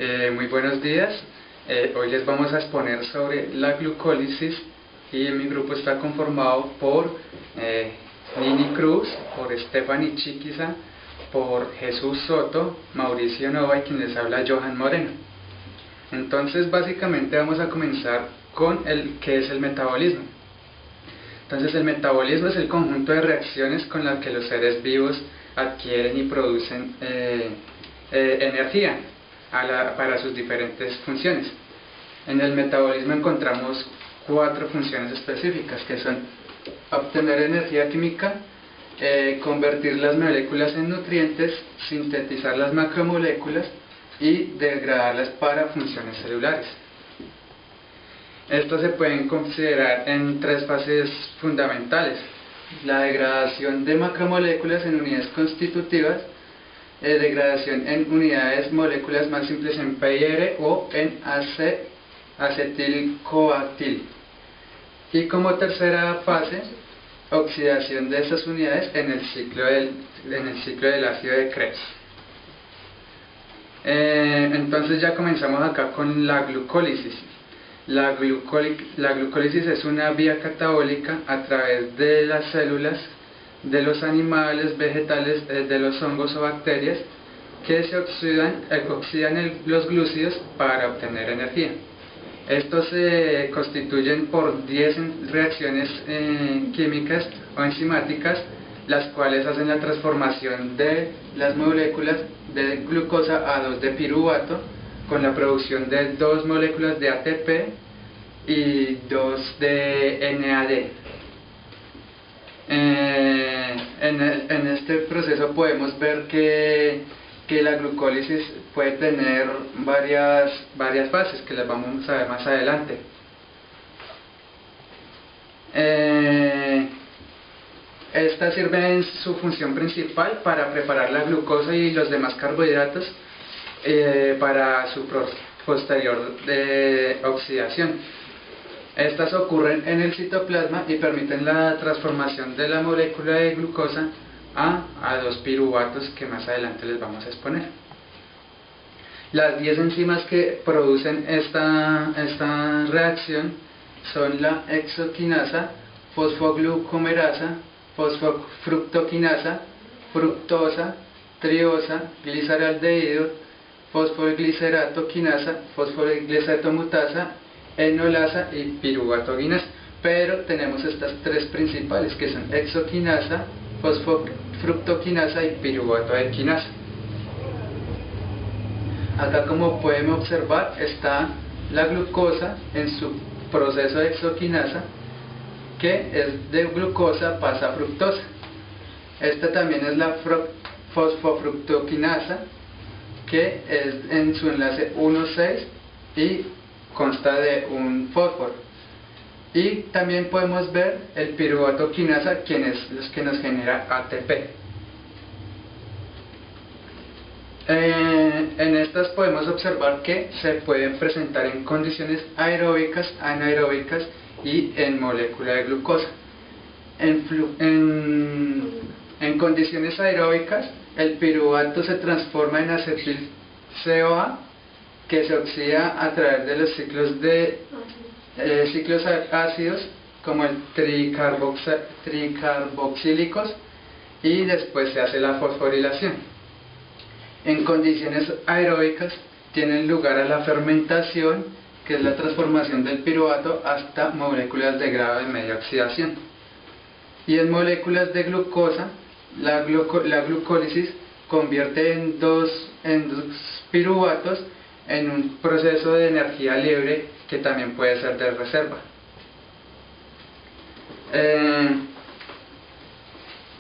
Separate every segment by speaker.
Speaker 1: Muy buenos días. Hoy les vamos a exponer sobre la glucólisis y mi grupo está conformado por Nini Cruz, por Stephanie Chiquiza, por Jesús Soto, Mauricio Nova y quien les habla Johan Moreno. Entonces básicamente vamos a comenzar con qué es el metabolismo. Entonces el metabolismo es el conjunto de reacciones con las que los seres vivos adquieren y producen energía para sus diferentes funciones. En el metabolismo encontramos 4 funciones específicas, que son obtener energía química, convertir las moléculas en nutrientes, sintetizar las macromoléculas y degradarlas para funciones celulares. Estos se pueden considerar en 3 fases fundamentales: la degradación de macromoléculas en unidades constitutivas, degradación en unidades moléculas más simples en PIR o en acetilcoactil, y como tercera fase, oxidación de esas unidades en el ciclo del ácido de Krebs. Entonces ya comenzamos acá con la glucólisis. La glucólisis es una vía catabólica a través de las células de los animales, vegetales, de los hongos o bacterias que se oxidan los glúcidos para obtener energía. Estos se constituyen por 10 reacciones químicas o enzimáticas, las cuales hacen la transformación de las moléculas de glucosa a 2-piruvato con la producción de 2 moléculas de ATP y 2 de NAD. En este proceso podemos ver que la glucólisis puede tener varias fases, que las vamos a ver más adelante. Esta sirve en su función principal para preparar la glucosa y los demás carbohidratos para su posterior oxidación. Estas ocurren en el citoplasma y permiten la transformación de la molécula de glucosa a 2-piruvatos, que más adelante les vamos a exponer. Las 10 enzimas que producen esta reacción son la hexoquinasa, fosfoglucomerasa, fosfofructoquinasa, fructosa, triosa, gliceraldehído, fosfogliceratoquinasa, fosfogliceratomatasa, enolasa y piruvatoquinasa. Pero tenemos estas 3 principales, que son hexoquinasa, fosfofructoquinasa y piruvatoquinasa. Acá, como pueden observar, está la glucosa en su proceso de hexoquinasa, que es de glucosa pasa a fructosa. Esta también es la fosfofructoquinasa, que es en su enlace 1,6 y consta de un fósforo. Y también podemos ver el piruvatoquinasa, quien es los que nos genera ATP. En estas podemos observar que se pueden presentar en condiciones aeróbicas, anaeróbicas y en molécula de glucosa. En condiciones aeróbicas, el piruvato se transforma en acetil-CoA, que se oxida a través de los ciclos ácidos como el tricarboxílicos, y después se hace la fosforilación. En condiciones aeróbicas tienen lugar a la fermentación, que es la transformación del piruvato hasta moléculas de grado de media oxidación. Y en moléculas de glucosa, la glucólisis convierte en dos piruvatos en un proceso de energía libre, que también puede ser de reserva.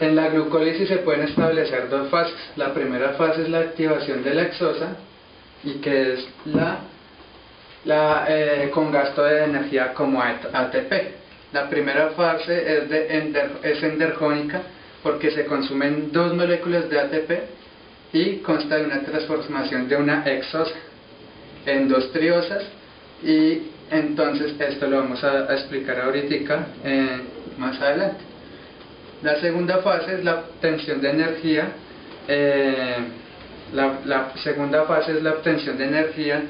Speaker 1: En la glucólisis se pueden establecer 2 fases. La primera fase es la activación de la hexosa, y que es con gasto de energía como ATP. La primera fase es endergónica, porque se consumen 2 moléculas de ATP y consta de una transformación de una hexosa en 2 triosas, y entonces esto lo vamos a explicar ahorita más adelante. La segunda fase es la obtención de energía La segunda fase es la obtención de energía,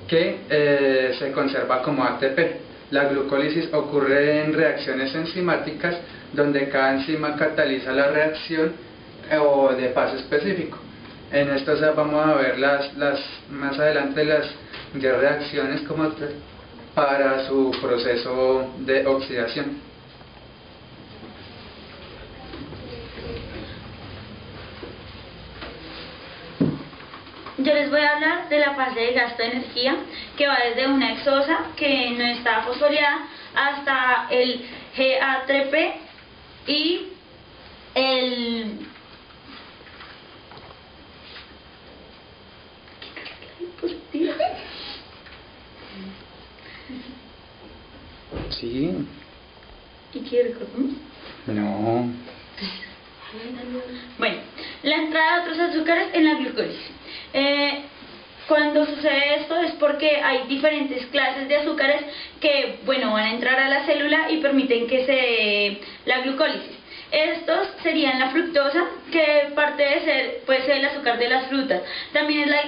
Speaker 1: que se conserva como ATP. La glucólisis ocurre en reacciones enzimáticas donde cada enzima cataliza la reacción o de paso específico. En esto vamos a ver más adelante las reacciones como para su proceso de oxidación.
Speaker 2: Yo les voy a hablar de la fase de gasto de energía, que va desde una hexosa que no está fosforilada hasta el GA3P y el
Speaker 1: Sí.
Speaker 2: ¿Y quiere
Speaker 1: No.
Speaker 2: Bueno, la entrada de otros azúcares en la glucólisis. Cuando sucede esto es porque hay diferentes clases de azúcares que, bueno, van a entrar a la célula y permiten que se dé la glucólisis. Estos serían la fructosa, que parte de ser, puede ser el azúcar de las frutas. También es la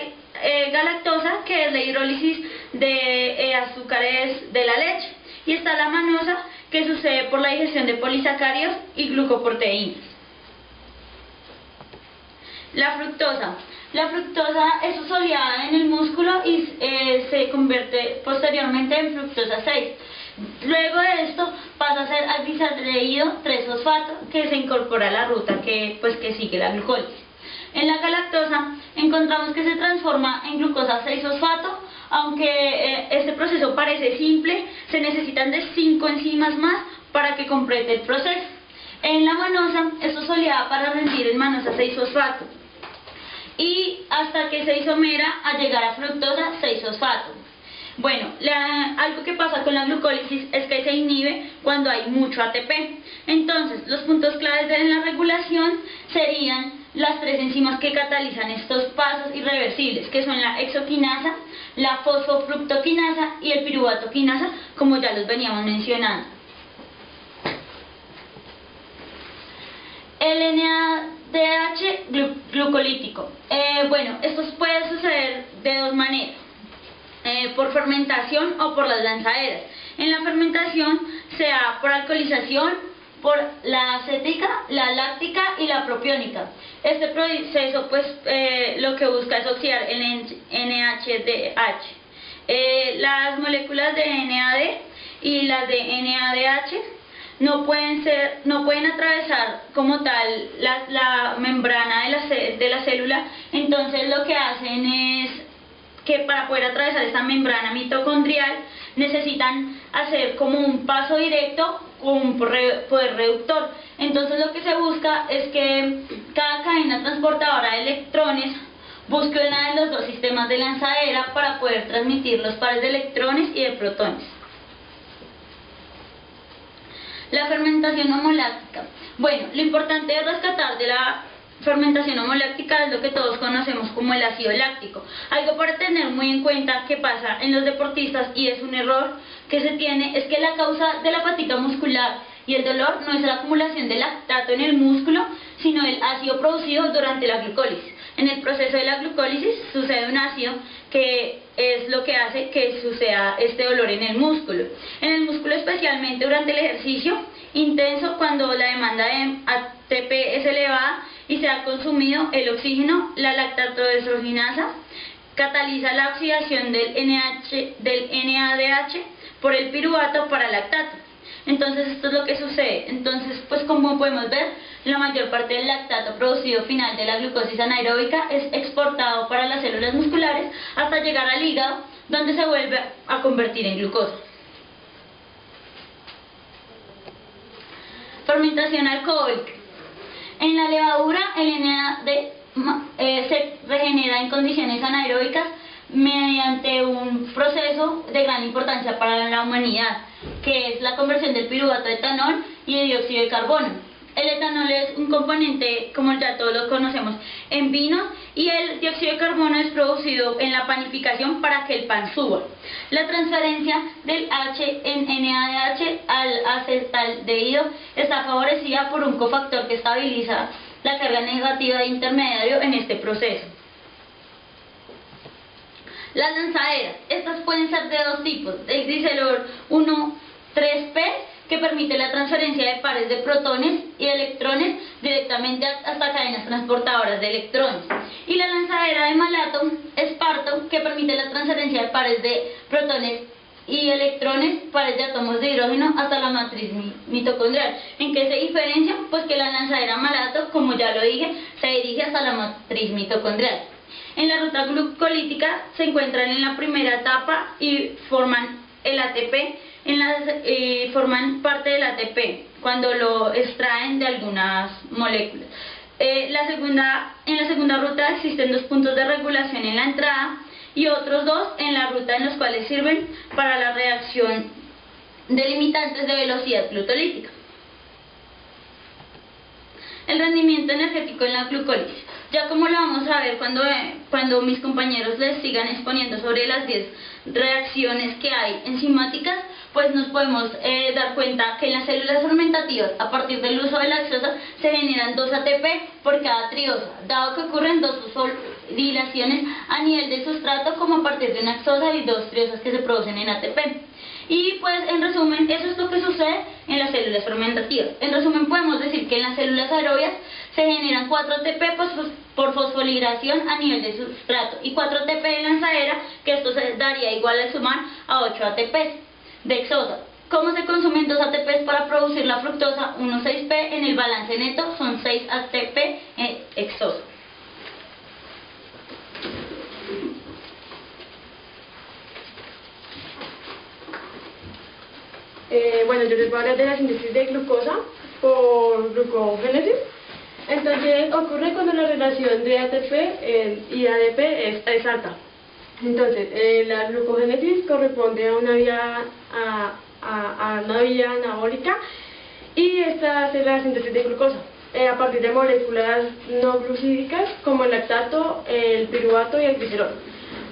Speaker 2: galactosa, que es la hidrólisis de azúcares de la leche. Y está la manosa, que sucede por la digestión de polisacáridos y glucoproteínas. La fructosa. La fructosa es osmoleada en el músculo y se convierte posteriormente en fructosa 6. Luego de esto pasa a ser aldehído 3-fosfato, que se incorpora a la ruta que sigue la glucólisis. En la galactosa encontramos que se transforma en glucosa 6-fosfato, aunque este proceso parece simple, se necesitan de 5 enzimas más para que complete el proceso. En la manosa, esto es oleada para rendir en manosa 6-fosfato. Y hasta que se isomera a llegar a fructosa 6-fosfato. Bueno, algo que pasa con la glucólisis es que se inhibe cuando hay mucho ATP. Entonces, los puntos claves de la regulación serían las 3 enzimas que catalizan estos pasos irreversibles, que son la hexoquinasa, la fosfofructoquinasa y el piruvato-quinasa, como ya los veníamos mencionando. El NADH glucolítico. Bueno, esto puede suceder de 2 maneras, por fermentación o por las lanzaderas. En la fermentación se da por alcoholización, por la acética, la láctica y la propiónica. Este proceso lo que busca es oxidar el NADH. Las moléculas de NAD y las de NADH no pueden atravesar como tal la membrana de la célula. Entonces lo que hacen es que para poder atravesar esta membrana mitocondrial necesitan hacer como un paso directo con un poder reductor. Entonces lo que se busca es que cada cadena transportadora de electrones busque una de los 2 sistemas de lanzadera para poder transmitir los pares de electrones y de protones. La fermentación homoláctica. Bueno, lo importante de rescatar de la fermentación homoláctica es lo que todos conocemos como el ácido láctico. Algo para tener muy en cuenta que pasa en los deportistas, y es un error que se tiene, es que la causa de la fatiga muscular y el dolor no es la acumulación de lactato en el músculo, sino el ácido producido durante la glucólisis. En el proceso de la glucólisis sucede un ácido que es lo que hace que suceda este dolor en el músculo. En el músculo, especialmente durante el ejercicio intenso, cuando la demanda de ATP es elevada y se ha consumido el oxígeno, la lactatodeshidrogenasa cataliza la oxidación del NADH por el piruvato para lactato. Entonces esto es lo que sucede. Entonces, pues como podemos ver, la mayor parte del lactato producido final de la glucosis anaeróbica es exportado para las células musculares hasta llegar al hígado, donde se vuelve a convertir en glucosa. Fermentación alcohólica. En la levadura, el NAD se regenera en condiciones anaeróbicas mediante un proceso de gran importancia para la humanidad, que es la conversión del piruvato a etanol y de dióxido de carbono. El etanol es un componente, como ya todos lo conocemos, en vino, y el dióxido de carbono es producido en la panificación para que el pan suba. La transferencia del NADH al acetaldehído está favorecida por un cofactor que estabiliza la carga negativa de intermediario en este proceso. Las lanzaderas, estas pueden ser de dos tipos: el glicerol 1,3P, que permite la transferencia de pares de protones y electrones directamente hasta cadenas transportadoras de electrones, y la lanzadera de malato esparto, que permite la transferencia de pares de protones y electrones, pares de átomos de hidrógeno, hasta la matriz mitocondrial. ¿En qué se diferencia? Pues que la lanzadera malato, como ya lo dije, se dirige hasta la matriz mitocondrial. En la ruta glucolítica se encuentran en la primera etapa y forman el ATP, forman parte del ATP cuando lo extraen de algunas moléculas. En la segunda ruta existen dos puntos de regulación en la entrada y otros dos en la ruta, en los cuales sirven para la reacción de limitantes de velocidad glucolítica. El rendimiento energético en la glucólisis. Ya como lo vamos a ver cuando mis compañeros les sigan exponiendo sobre las 10 reacciones que hay enzimáticas, pues nos podemos dar cuenta que en las células fermentativas, a partir del uso de lactosa, se generan 2 ATP por cada triosa, dado que ocurren 2 fosforilaciones a nivel del sustrato, como a partir de una exosa, y 2 triosas que se producen en ATP. Y pues en resumen, eso es lo que sucede en las células fermentativas. En resumen, podemos decir que en las células aerobias se generan 4 ATP por fosforilación a nivel del sustrato y 4 ATP de lanzadera, que esto se daría igual al sumar a 8 ATP de exosa. ¿Cómo se consumen 2 ATP para producir la fructosa 1,6P? En el balance neto son 6 ATP exosa.
Speaker 3: Bueno, yo les voy a hablar de la síntesis de glucosa por glucogénesis. Entonces, ocurre cuando la relación de ATP y ADP es alta. Entonces, la glucogénesis corresponde a una vía, a una vía anabólica, y esta hace la síntesis de glucosa a partir de moléculas no glucídicas como el lactato, el piruvato y el glicerol,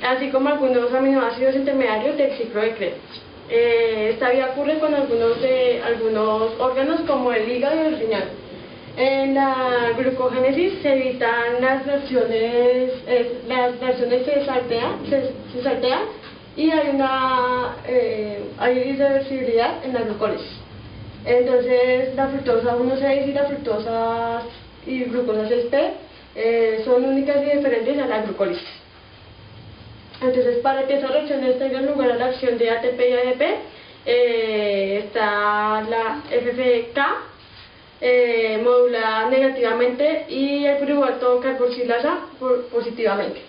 Speaker 3: así como algunos aminoácidos intermediarios del ciclo de Krebs. Esta vía ocurre con algunos órganos como el hígado y el riñón. En la glucogénesis se evitan las reacciones se saltean y hay irreversibilidad en la glucólisis. Entonces la fructosa 1,6 y la fructosa y glucosa 6P son únicas y diferentes a la glucólisis. Entonces, para que esas reacciones tengan lugar a la acción de ATP y ADP, está la FFK modulada negativamente y el piruvato carboxilasa positivamente.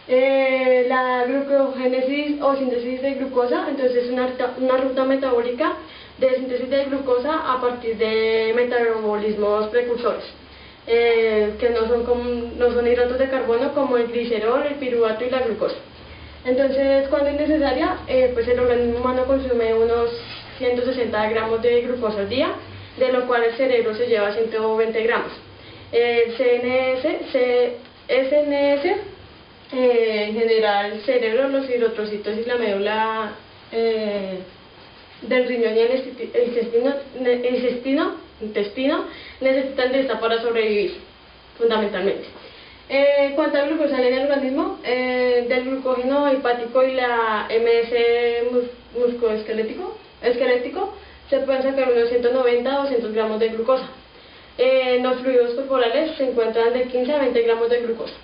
Speaker 3: La glucogénesis o síntesis de glucosa, entonces es una ruta metabólica de síntesis de glucosa a partir de metabolismos precursores. Que no son hidratos de carbono, como el glicerol, el piruvato y la glucosa. Entonces, cuando es necesaria, pues el organismo humano consume unos 160 gramos de glucosa al día, de lo cual el cerebro se lleva 120 gramos. El SNS genera el cerebro, los eritrocitos y la médula del riñón y el intestino necesitan de esta para sobrevivir, fundamentalmente. ¿Cuánta glucosa hay en el organismo? Del glucógeno hepático y la MS musculoesquelético se pueden sacar unos 190 a 200 gramos de glucosa. Los fluidos corporales se encuentran de 15 a 20 gramos de glucosa,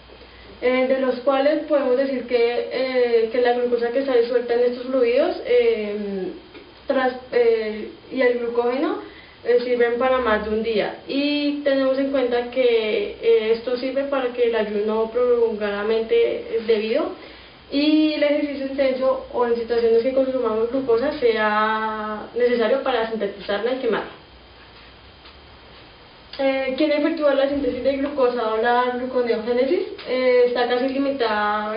Speaker 3: de los cuales podemos decir que la glucosa que sale suelta en estos fluidos y el glucógeno sirven para más de un día, y tenemos en cuenta que esto sirve para que el ayuno prolongadamente es debido y el ejercicio intenso o en situaciones que consumamos glucosa sea necesario para sintetizarla y quemarla. ¿Quién efectúa la síntesis de glucosa o la gluconeogénesis? Está casi limitada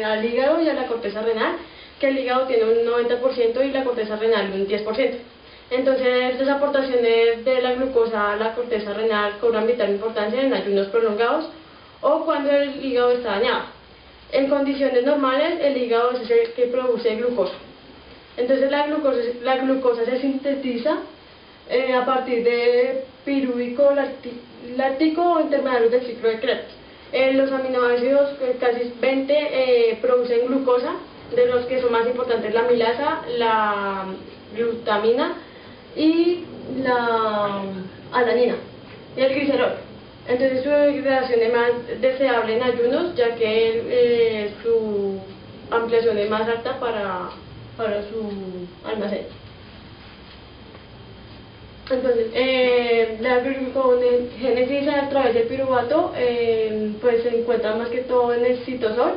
Speaker 3: al hígado y a la corteza renal, que el hígado tiene un 90% y la corteza renal un 10%. Entonces, las aportaciones de la glucosa a la corteza renal cobran vital importancia en ayunos prolongados o cuando el hígado está dañado. En condiciones normales, el hígado es el que produce glucosa. Entonces, la glucosa se sintetiza a partir de pirúvico láctico intermediarios del ciclo de Krebs. Los aminoácidos, casi 20, producen glucosa, de los que son más importantes la amilasa, la glutamina y la alanina y el glicerol. Entonces su degradación es más deseable en ayunos, ya que su ampliación es más alta para su almacén. Entonces, la glucogénesis a través del piruvato pues se encuentra más que todo en el citosol,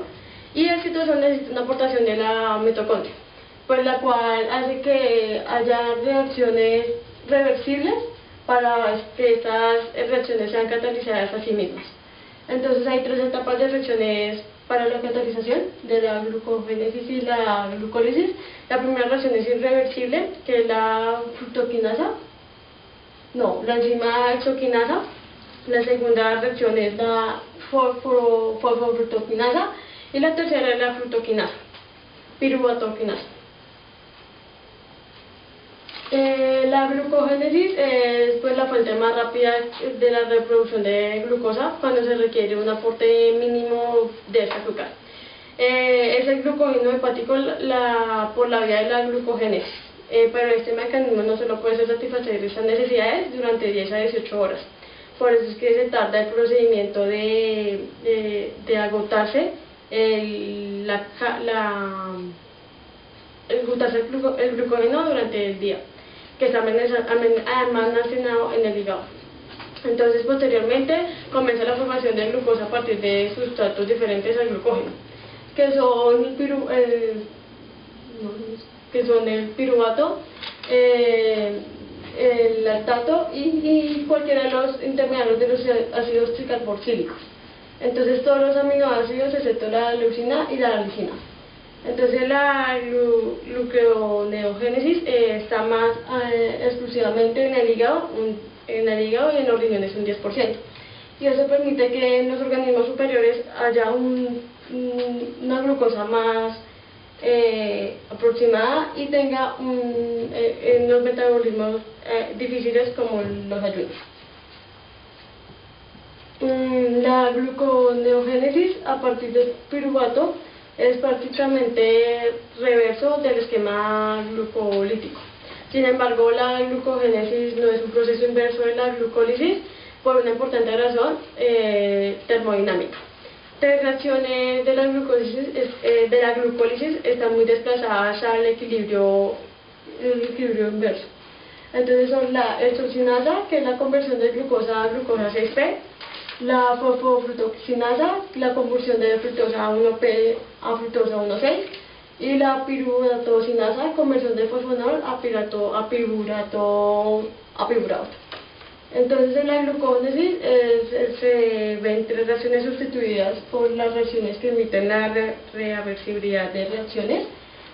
Speaker 3: y el citosol necesita una aportación de la mitocondria, pues la cual hace que haya reacciones reversibles para que estas reacciones sean catalizadas a sí mismas. Entonces hay 3 etapas de reacciones para la catalización de la glucogénesis y la glucólisis. La primera reacción es irreversible, que es la la enzima hexoquinasa. La segunda reacción es la fosfofructoquinasa y la tercera es la fructoquinasa, piruvatoquinasa. La glucogénesis es pues la fuente más rápida de la reproducción de glucosa cuando se requiere un aporte mínimo de este azúcar. Es el glucógeno hepático por la vía de la glucogénesis, pero este mecanismo no solo puede satisfacer estas necesidades durante 10 a 18 horas. Por eso es que se tarda el procedimiento de agotarse el glucógeno durante el día, que está almacenado en el hígado. Entonces, posteriormente, comienza la formación de glucosa a partir de sustratos diferentes al glucógeno, que son el piruvato, el lactato y cualquiera de los intermediarios de los ácidos tricarboxílicos. Entonces, todos los aminoácidos excepto la leucina y la lisina. Entonces la gluconeogénesis está más exclusivamente en el hígado y en los riñones un 10%. Y eso permite que en los organismos superiores haya una glucosa más aproximada y tenga en los metabolismos difíciles como los ayunos. La gluconeogénesis a partir del piruvato es prácticamente reverso del esquema glucolítico. Sin embargo, la glucogénesis no es un proceso inverso de la glucólisis por una importante razón termodinámica. 3 reacciones de la glucólisis están muy desplazadas al equilibrio inverso. Entonces son la hexocinasa, que es la conversión de glucosa a glucosa 6P, la fosfofructoquinasa, la conversión de fructosa 1P a fructosa 1,6, y la piruvatocinasa, conversión de fosfonol a pirurato. Entonces en la glucónesis se ven 3 reacciones sustituidas por las reacciones que emiten la reversibilidad de reacciones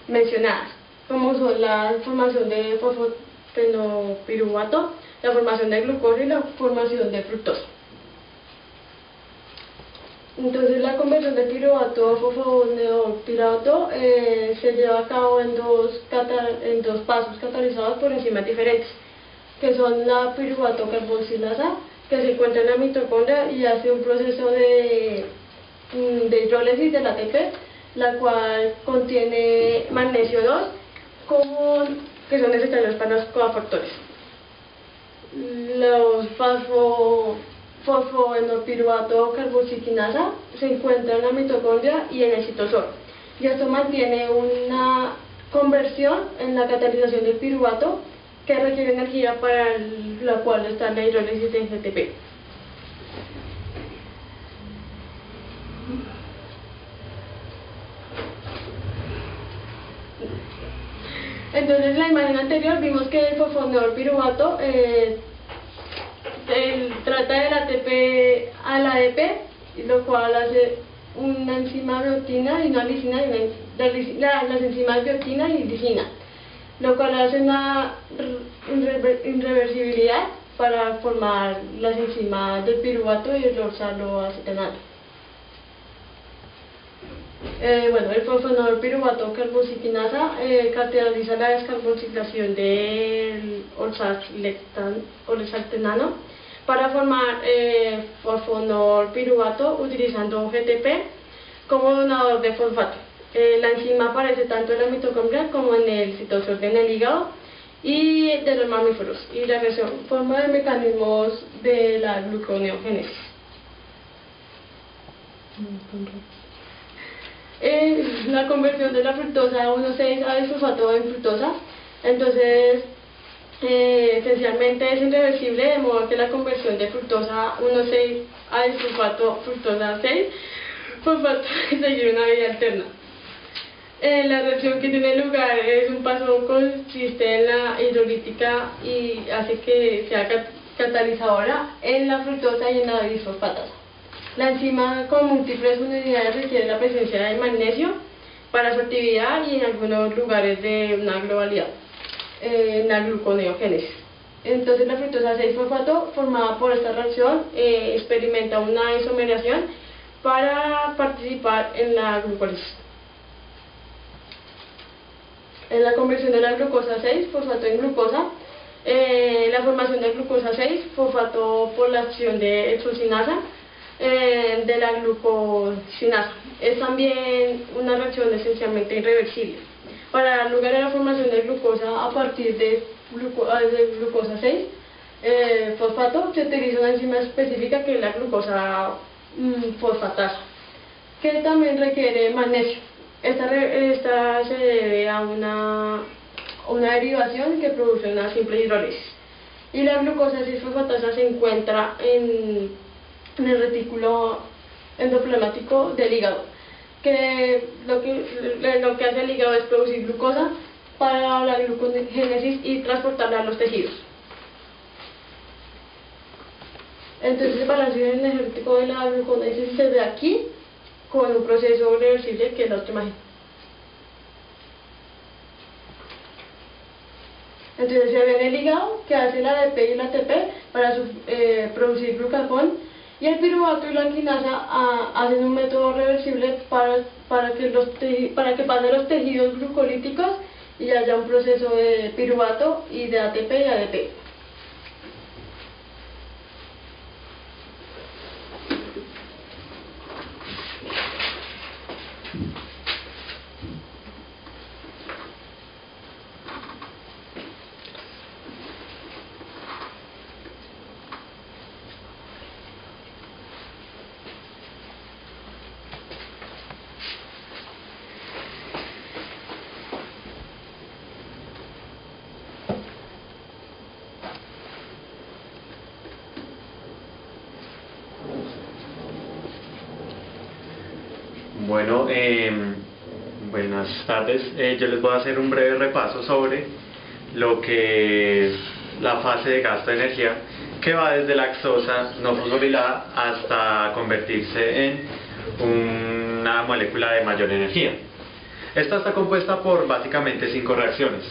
Speaker 3: mencionadas, como son la formación de fosfopenopiruvato, la formación de glucosa y la formación de fructosa. Entonces la conversión de piruvato a fosfoneopirato se lleva a cabo en dos pasos catalizados por enzimas diferentes, que son la piruvato carboxilasa, que se encuentra en la mitocondria y hace un proceso de hidrólisis del ATP, la cual contiene magnesio 2, que son necesarios para los cofactores. Los fosfoenopiruvato carboxiquinasa se encuentra en la mitocondria y en el citosol, y esto mantiene una conversión en la catalización del piruvato que requiere energía, para la cual está la hidrólisis de GTP. Entonces en la imagen anterior vimos que el fosfoneolpiruvato trata del ATP al ADP, lo cual hace una enzima biotina y una lisina, las enzimas biotina y lisina, lo cual hace una irreversibilidad para formar las enzimas del piruvato y el oxaloacetonado. Bueno, el fosfonol piruvato carbocitinasa caracteriza la descarboxilación del olzartenano para formar fosfonol piruvato utilizando GTP como donador de fosfato. La enzima aparece tanto en la mitocondria como en el citosol en el hígado y de los mamíferos, y la reacción forma de mecanismos de la gluconeogénesis. La conversión de la fructosa 1,6 a disulfato en fructosa, entonces esencialmente es irreversible, de modo que la conversión de fructosa 1,6 a disulfato fructosa 6 fosfato es seguir una vía alterna. La reacción que tiene lugar es un paso consiste en la hidrolítica y hace que sea catalizadora en la fructosa y en la disfosfatasa. La enzima con múltiples unidades requiere la presencia de magnesio para su actividad y en algunos lugares de una globalidad, en la gluconeogénesis. Entonces la fructosa 6-fosfato formada por esta reacción experimenta una isomeración para participar en la glucólisis. En la conversión de la glucosa 6-fosfato en glucosa, la formación de glucosa 6-fosfato por la acción de hexocinasa de la glucosinasa. Es también una reacción esencialmente irreversible. Para dar lugar a la formación de glucosa a partir de glucosa 6-fosfato se utiliza una enzima específica que es la glucosa fosfatasa, que también requiere magnesio. Esta se debe a una derivación que produce una simple hidrólisis. Y la glucosa 6-fosfatasa se encuentra en el retículo endoplasmático del hígado, que lo que hace el hígado es producir glucosa para la glucogénesis y transportarla a los tejidos. Entonces el balance energético de la glucogénesis se ve aquí con un proceso reversible que es la otra imagen. Entonces se ve en el hígado que hace la ADP y la ATP para producir glucagón, y el piruvato y la quinasa hacen un método reversible para que pasen los tejidos glucolíticos y haya un proceso de piruvato y de ATP y ADP.
Speaker 4: Bueno, buenas tardes. Yo les voy a hacer un breve repaso sobre lo que es la fase de gasto de energía, que va desde la lactosa no fosforilada hasta convertirse en una molécula de mayor energía. Esta está compuesta por básicamente 5 reacciones,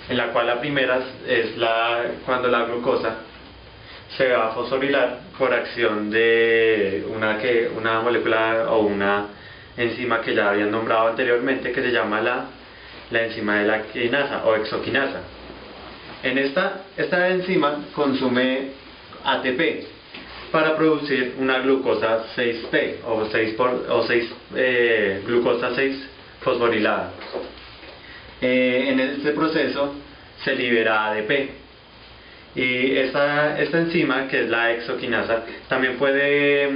Speaker 4: en la cual la primera es cuando la glucosa se va a fosforilar por acción de una molécula o una enzima que ya habían nombrado anteriormente, que se llama la enzima de la quinasa o exoquinasa. En esta enzima consume ATP para producir una glucosa 6P o glucosa 6 fosforilada. En este proceso se libera ADP, y esta enzima, que es la exoquinasa, también puede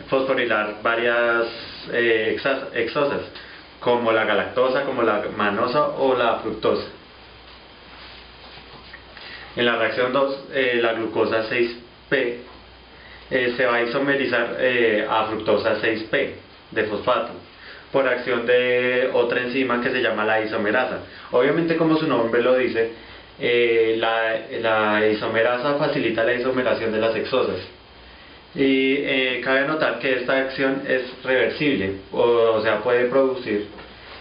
Speaker 4: fosforilar varias hexosas, como la galactosa, como la manosa o la fructosa. En la reacción 2, la glucosa 6P se va a isomerizar a fructosa 6P de fosfato por acción de otra enzima que se llama la isomerasa. Obviamente, como su nombre lo dice, la isomerasa facilita la isomeración de las hexosas. Y cabe anotar que esta acción es reversible, o sea, puede producir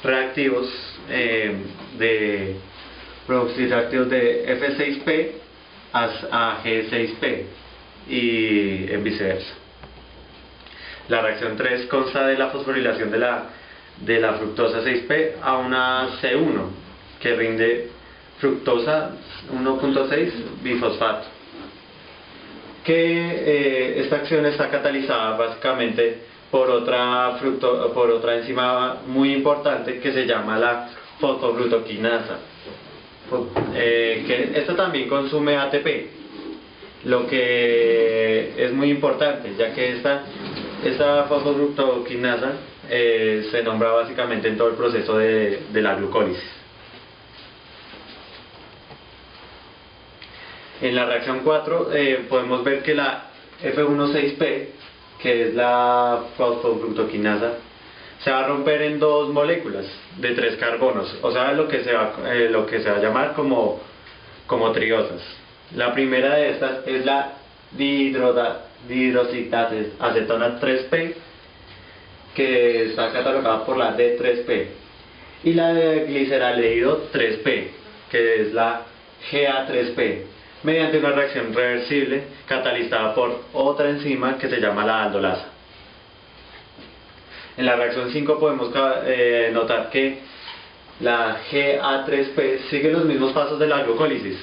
Speaker 4: reactivos de F6P a G6P y en viceversa. La reacción 3 consta de la fosforilación de la de la fructosa 6P a una C1 que rinde fructosa 1.6 bifosfato, que esta acción está catalizada básicamente por otra enzima muy importante que se llama la fosfoglutoquinasa, que esta también consume ATP, lo que es muy importante, ya que esta fosfoglutoquinasa se nombra básicamente en todo el proceso de la glucólisis. En la reacción 4 podemos ver que la F16P, que es la fosfoglutoquinasa, se va a romper en dos moléculas de 3 carbonos, o sea, lo que se va a llamar como triosas. La primera de estas es la dihidroxicetona 3P, que está catalogada por la D3P, y la de gliceraldehído 3P, que es la GA3P, mediante una reacción reversible catalizada por otra enzima que se llama la aldolasa. En la reacción 5 podemos notar que la GA3P sigue los mismos pasos de la glucólisis.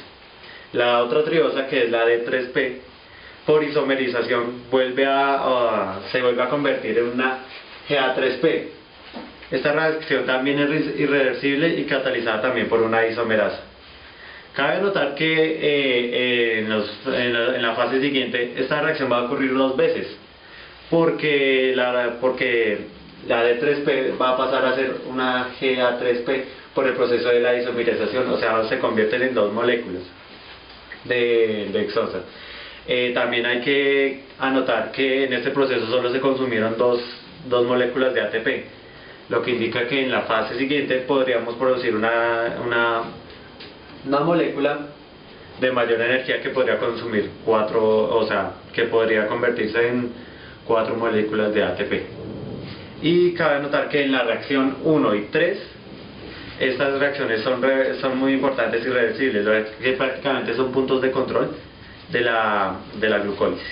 Speaker 4: La otra triosa, que es la D3P, por isomerización se vuelve a convertir en una GA3P. Esta reacción también es irreversible y catalizada también por una isomerasa. Cabe notar que en la fase siguiente esta reacción va a ocurrir 2 veces, porque la D3P va a pasar a ser una GA3P por el proceso de la isomerización, o sea, se convierten en 2 moléculas de hexosa. También hay que anotar que en este proceso solo se consumieron dos moléculas de ATP, lo que indica que en la fase siguiente podríamos producir una molécula de mayor energía que podría consumir que podría convertirse en 4 moléculas de ATP. Y cabe notar que en la reacción 1 y 3 estas reacciones son muy importantes y reversibles, que prácticamente son puntos de control de la glucólisis.